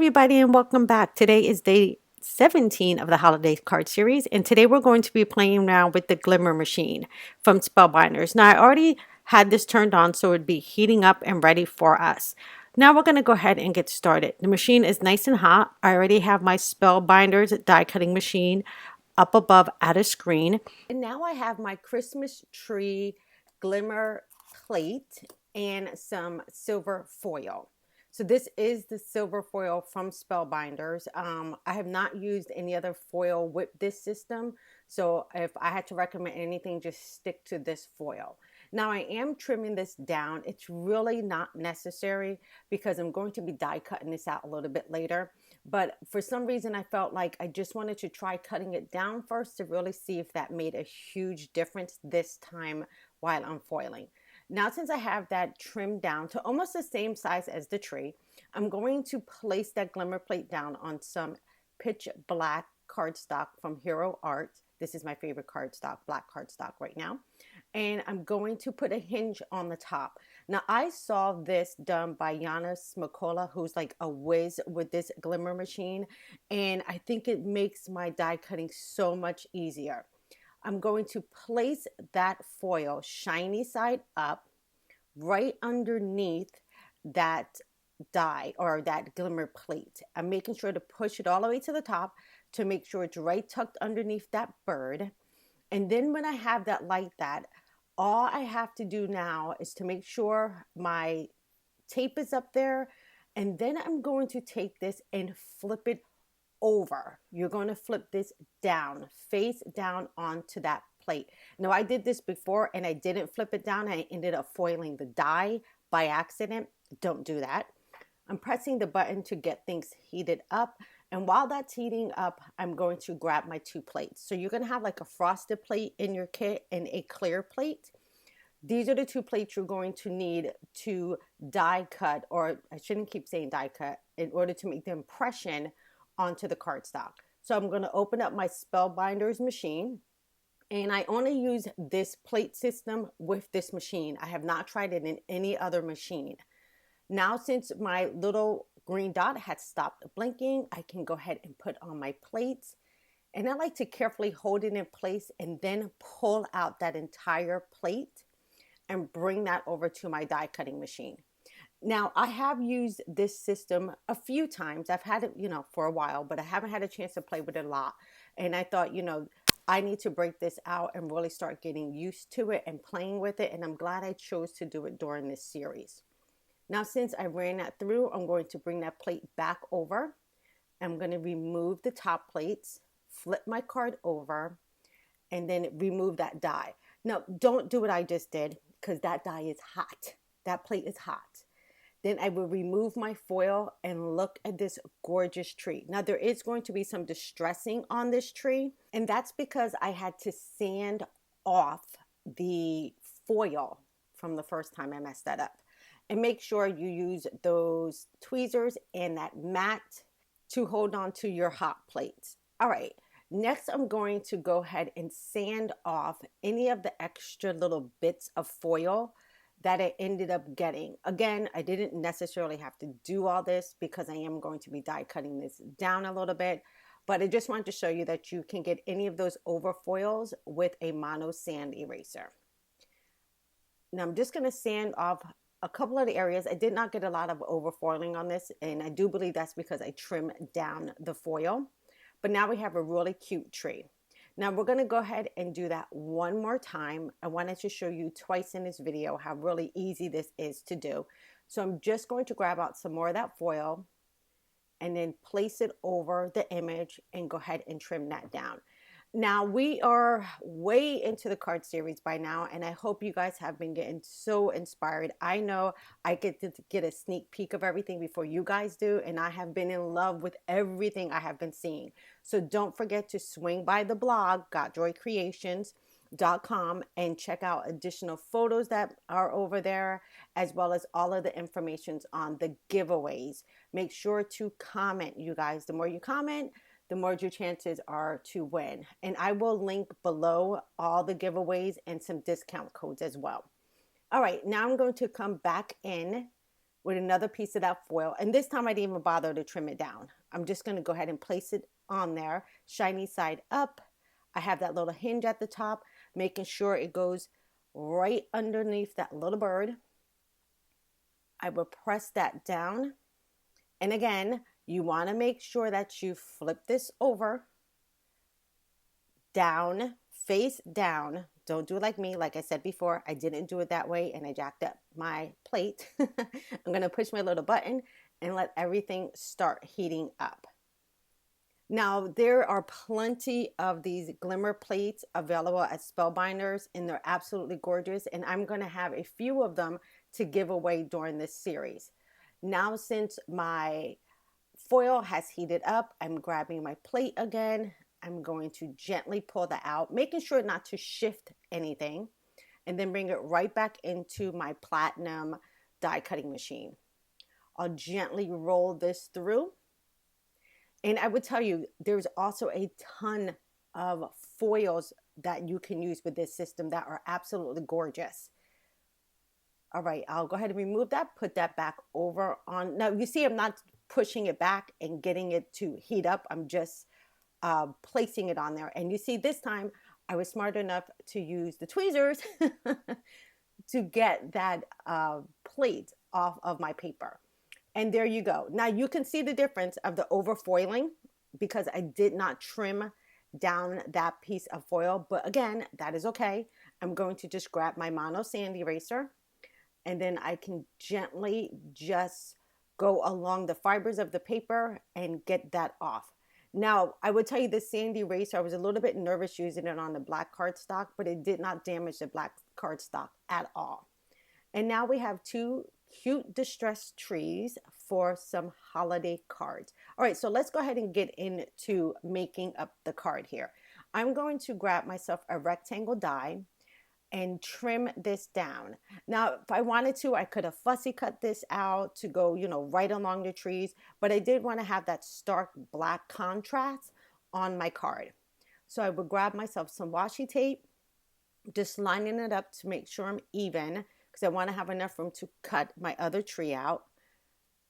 everybody, and welcome back. Today is day 17 of the holiday card series, and today we're going to be playing around with the Glimmer machine from Spellbinders. Now, I already had this turned on, so it would be heating up and ready for us. Now we're going to go ahead and get started. The machine is nice and hot. I already have my Spellbinders die cutting machine up above at a screen. And now I have my Christmas tree glimmer plate and some silver foil. So this is the silver foil from Spellbinders. I have not used any other foil with this system. So if I had to recommend anything, just stick to this foil. Now I am trimming this down. It's really not necessary because I'm going to be die cutting this out a little bit later. But for some reason, I felt like I just wanted to try cutting it down first to really see if that made a huge difference this time while I'm foiling. Now, since I have that trimmed down to almost the same size as the tree, I'm going to place that glimmer plate down on some pitch black cardstock from Hero Art. This is my favorite cardstock, black cardstock right now. And I'm going to put a hinge on the top. Now, I saw this done by Gina, who's like a whiz with this glimmer machine. And I think it makes my die cutting so much easier. I'm going to place that foil shiny side up right underneath that die or that glimmer plate. I'm making sure to push it all the way to the top to make sure it's right tucked underneath that bird. And then when I have that like that, all I have to do now is to make sure my tape is up there. And then I'm going to take this and flip it over. You're going to flip this down, face down onto that plate. Now, I did this before and I didn't flip it down. I ended up foiling the die by accident. Don't do that. I'm pressing the button to get things heated up. And while that's heating up, I'm going to grab my two plates. So you're going to have like a frosted plate in your kit and a clear plate. These are the two plates you're going to need to die cut, or I shouldn't keep saying die cut, in order to make the impression onto the cardstock. So I'm going to open up my Spellbinders machine, and I only use this plate system with this machine. I have not tried it in any other machine. Now, since my little green dot had stopped blinking, I can go ahead and put on my plates. And I like to carefully hold it in place and then pull out that entire plate and bring that over to my die cutting machine. Now, I have used this system a few times. I've had it, for a while, but I haven't had a chance to play with it a lot. And I thought, I need to break this out and really start getting used to it and playing with it. And I'm glad I chose to do it during this series. Now, since I ran that through, I'm going to bring that plate back over. I'm going to remove the top plates, flip my card over, and then remove that die. Now, don't do what I just did because that die is hot. That plate is hot. Then I will remove my foil and look at this gorgeous tree. Now, there is going to be some distressing on this tree, and that's because I had to sand off the foil from the first time I messed that up. And make sure you use those tweezers and that mat to hold on to your hot plates. All right, next I'm going to go ahead and sand off any of the extra little bits of foil that I ended up getting. Again, I didn't necessarily have to do all this because I am going to be die cutting this down a little bit, but I just wanted to show you that you can get any of those over foils with a mono sand eraser. Now I'm just going to sand off a couple of the areas. I did not get a lot of over foiling on this, and I do believe that's because I trimmed down the foil. But now we have a really cute tree. Now we're going to go ahead and do that one more time. I wanted to show you twice in this video how really easy this is to do. So I'm just going to grab out some more of that foil and then place it over the image and go ahead and trim that down. Now we are way into the card series by now, and I hope you guys have been getting so inspired. I know I get to get a sneak peek of everything before you guys do, and I have been in love with everything I have been seeing. So don't forget to swing by the blog, gotjoycreations.com, and check out additional photos that are over there, as well as all of the information on the giveaways. Make sure to comment, you guys. The more you comment, the more your chances are to win. And I will link below all the giveaways and some discount codes as well. All right, now I'm going to come back in with another piece of that foil. And this time I didn't even bother to trim it down. I'm just going to go ahead and place it on there, shiny side up. I have that little hinge at the top, making sure it goes right underneath that little bird. I will press that down. And again, you want to make sure that you flip this over, down, face down. Don't do it like me. Like I said before, I didn't do it that way and I jacked up my plate. I'm going to push my little button and let everything start heating up. Now, there are plenty of these glimmer plates available at Spellbinders, and they're absolutely gorgeous. And I'm going to have a few of them to give away during this series. Now, since my foil has heated up, I'm grabbing my plate again. I'm going to gently pull that out, making sure not to shift anything, and then bring it right back into my platinum die cutting machine. I'll gently roll this through. And I would tell you, there's also a ton of foils that you can use with this system that are absolutely gorgeous. All right, I'll go ahead and remove that, put that back over on. Now, you see, I'm not pushing it back and getting it to heat up. I'm just placing it on there. And you see, this time I was smart enough to use the tweezers to get that plate off of my paper. And there you go. Now you can see the difference of the overfoiling because I did not trim down that piece of foil. But again, that is okay. I'm going to just grab my mono sand eraser, and then I can gently just go along the fibers of the paper and get that off. Now, I would tell you this sand eraser, I was a little bit nervous using it on the black cardstock, but it did not damage the black cardstock at all. And now we have two cute distressed trees for some holiday cards. All right, so let's go ahead and get into making up the card here. I'm going to grab myself a rectangle die and trim this down. Now, if I wanted to, I could have fussy cut this out to go, right along the trees, but I did want to have that stark black contrast on my card. So I would grab myself some washi tape, just lining it up to make sure I'm even, because I want to have enough room to cut my other tree out.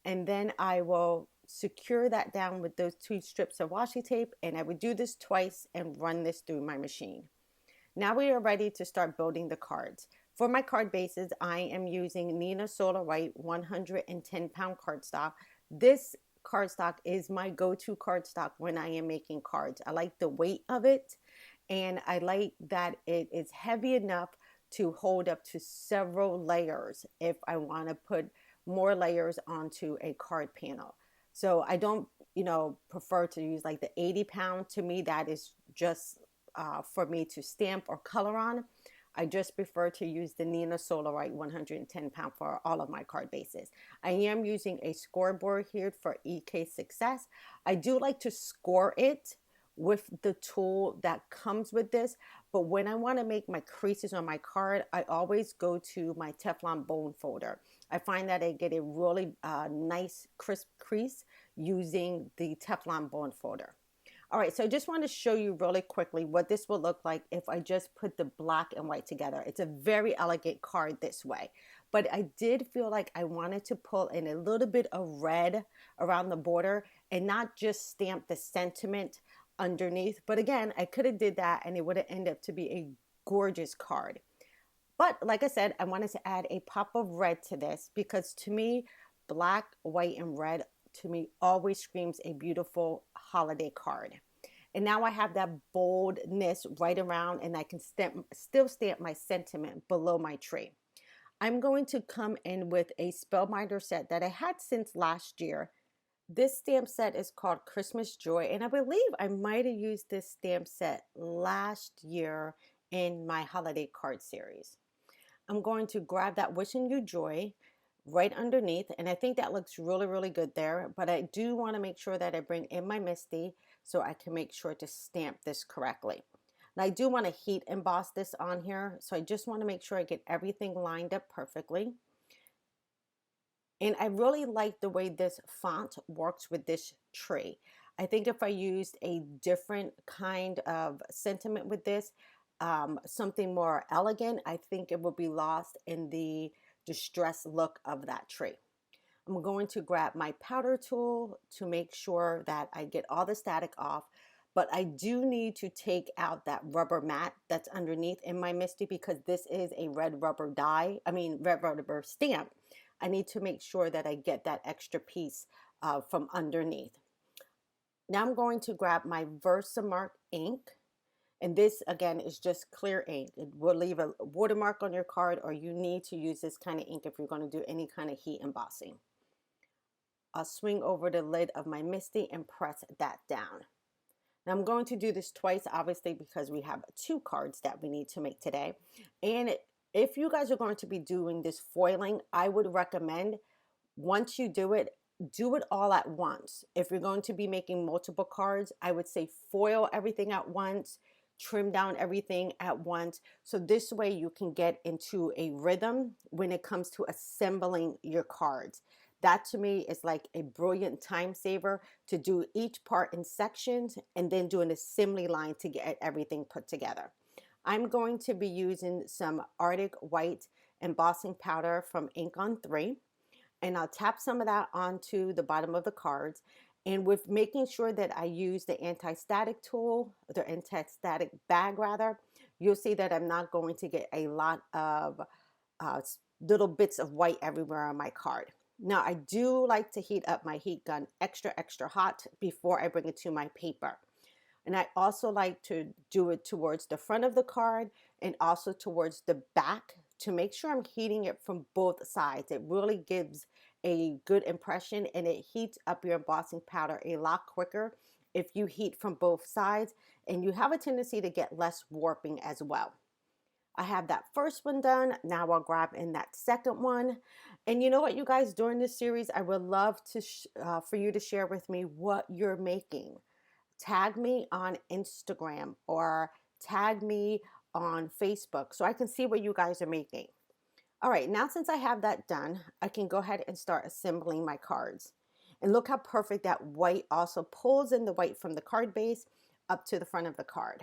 And then I will secure that down with those two strips of washi tape, and I would do this twice and run this through my machine. Now we are ready to start building the cards. For my card bases, I am using Neenah Solar White 110-pound cardstock. This cardstock is my go-to cardstock when I am making cards. I like the weight of it, and I like that it is heavy enough to hold up to several layers if I want to put more layers onto a card panel. So I don't, prefer to use like the 80-pound. To me, that is just for me to stamp or color on. I just prefer to use the Neenah Solar White 110-pound for all of my card bases. I am using a scoreboard here for EK Success. I do like to score it with the tool that comes with this, but when I want to make my creases on my card, I always go to my Teflon bone folder. I find that I get a really nice crisp crease using the Teflon bone folder. All right, so I just want to show you really quickly what this will look like if I just put the black and white together. It's a very elegant card this way, but I did feel like I wanted to pull in a little bit of red around the border and not just stamp the sentiment underneath. But again, I could have did that and it would have ended up to be a gorgeous card. But like I said, I wanted to add a pop of red to this because to me, black, white, and red to me always screams a beautiful holiday card. And now I have that boldness right around, and I can still stamp my sentiment below my tree. I'm going to come in with a Spellbinder set that I had since last year. This stamp set is called Christmas Joy, and I believe I might have used this stamp set last year in my holiday card series. I'm going to grab that Wishing You Joy right underneath, and I think that looks really, really good there, but I do want to make sure that I bring in my Misty so I can make sure to stamp this correctly. And I do want to heat emboss this on here, so I just want to make sure I get everything lined up perfectly. And I really like the way this font works with this tree. I think if I used a different kind of sentiment with this, something more elegant, I think it would be lost in the distressed look of that tree. I'm going to grab my powder tool to make sure that I get all the static off. But I do need to take out that rubber mat that's underneath in my Misty because this is a red rubber red rubber stamp. I need to make sure that I get that extra piece from underneath. Now I'm going to grab my Versamark ink. And this again is just clear ink. It will leave a watermark on your card, or you need to use this kind of ink if you're going to do any kind of heat embossing. I'll swing over the lid of my Misty and press that down. Now I'm going to do this twice, obviously, because we have 2 cards that we need to make today. And if you guys are going to be doing this foiling, I would recommend once you do it all at once. If you're going to be making multiple cards, I would say foil everything at once, trim down everything at once. So this way you can get into a rhythm when it comes to assembling your cards. That to me is like a brilliant time saver, to do each part in sections and then do an assembly line to get everything put together. I'm going to be using some Arctic White embossing powder from Ink on 3. And I'll tap some of that onto the bottom of the cards. And with making sure that I use the anti-static tool, the anti-static bag rather, you'll see that I'm not going to get a lot of little bits of white everywhere on my card. Now I do like to heat up my heat gun extra hot before I bring it to my paper. And I also like to do it towards the front of the card and also towards the back to make sure I'm heating it from both sides. It really gives a good impression and it heats up your embossing powder a lot quicker if you heat from both sides, and you have a tendency to get less warping as well. I have that first one done. Now I'll grab in that second one. And you know what, you guys, during this series, I would love to for you to share with me what you're making. Tag me on Instagram or tag me on Facebook so I can see what you guys are making. All right, now since I have that done, I can go ahead and start assembling my cards. And look how perfect that white also pulls in the white from the card base up to the front of the card.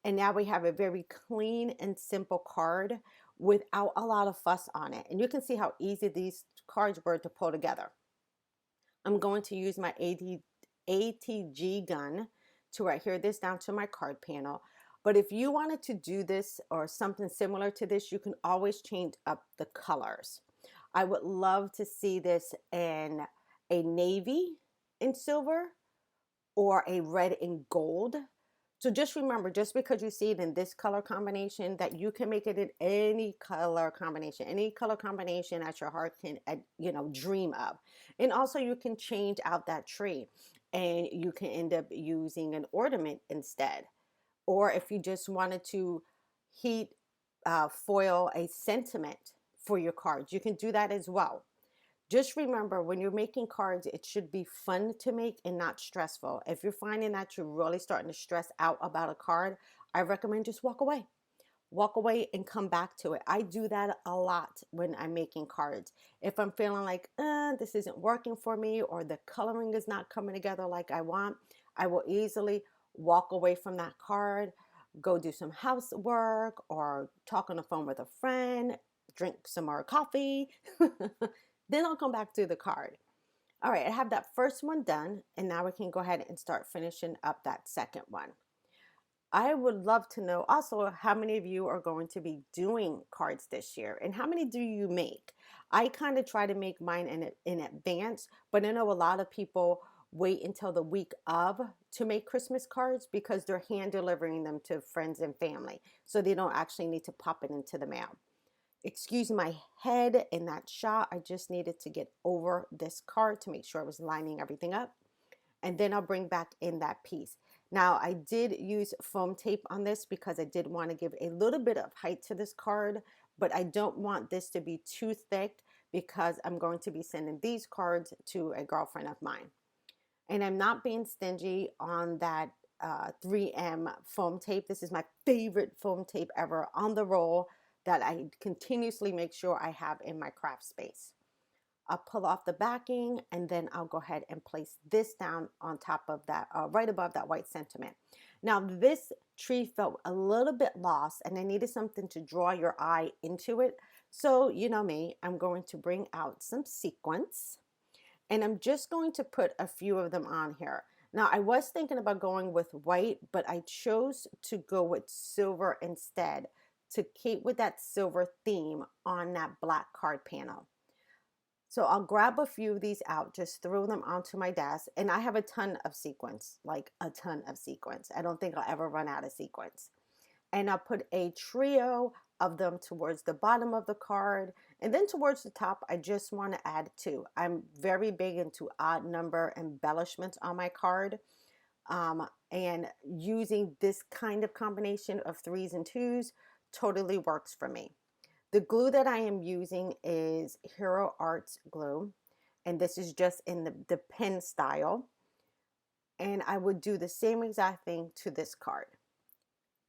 And now we have a very clean and simple card without a lot of fuss on it. And you can see how easy these cards were to pull together. I'm going to use my ATG gun to adhere this down to my card panel. But if you wanted to do this or something similar to this, you can always change up the colors. I would love to see this in a navy and silver or a red and gold. So just remember, just because you see it in this color combination, that you can make it in any color combination that your heart can, dream of. And also you can change out that tree and you can end up using an ornament instead. Or if you just wanted to heat foil a sentiment for your cards, you can do that as well. Just remember, when you're making cards, it should be fun to make and not stressful. If you're finding that you're really starting to stress out about a card, I recommend just walk away. Walk away and come back to it. I do that a lot when I'm making cards. If I'm feeling like, this isn't working for me, or the coloring is not coming together like I want, I will easily walk away from that card, go do some housework, or talk on the phone with a friend, drink some more coffee. Then I'll come back to the card. All right, I have that first one done, and now we can go ahead and start finishing up that second one. I would love to know also how many of you are going to be doing cards this year, and how many do you make? I kind of try to make mine in advance, but I know a lot of people wait until the week of to make Christmas cards because they're hand delivering them to friends and family, so they don't actually need to pop it into the mail. Excuse my head in that shot. I just needed to get over this card to make sure I was lining everything up. And then I'll bring back in that piece. Now I did use foam tape on this because I did want to give a little bit of height to this card, but I don't want this to be too thick because I'm going to be sending these cards to a girlfriend of mine. And I'm not being stingy on that 3M foam tape. This is my favorite foam tape ever on the roll that I continuously make sure I have in my craft space. I'll pull off the backing, and then I'll go ahead and place this down on top of that, right above that white sentiment. Now this tree felt a little bit lost and I needed something to draw your eye into it. So you know me, I'm going to bring out some sequins and I'm just going to put a few of them on here. Now I was thinking about going with white, but I chose to go with silver instead to keep with that silver theme on that black card panel. So I'll grab a few of these out, just throw them onto my desk. And I have a ton of sequins, like a ton of sequins. I don't think I'll ever run out of sequins. And I'll put a trio of them towards the bottom of the card. And then towards the top, I just want to add two. I'm very big into odd number embellishments on my card. And using this kind of combination of threes and twos totally works for me. The glue that I am using is Hero Arts glue, and this is just in the pen style. And I would do the same exact thing to this card.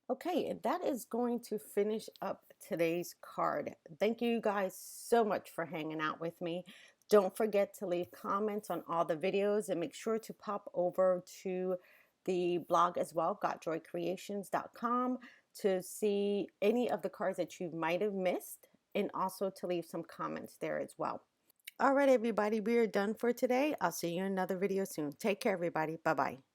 Okay, and that is going to finish up today's card. Thank you guys so much for hanging out with me. Don't forget to leave comments on all the videos and make sure to pop over to the blog as well, gotjoycreations.com, to see any of the cards that you might have missed and also to leave some comments there as well. All right, everybody, we are done for today. I'll see you in another video soon. Take care, everybody. Bye-bye.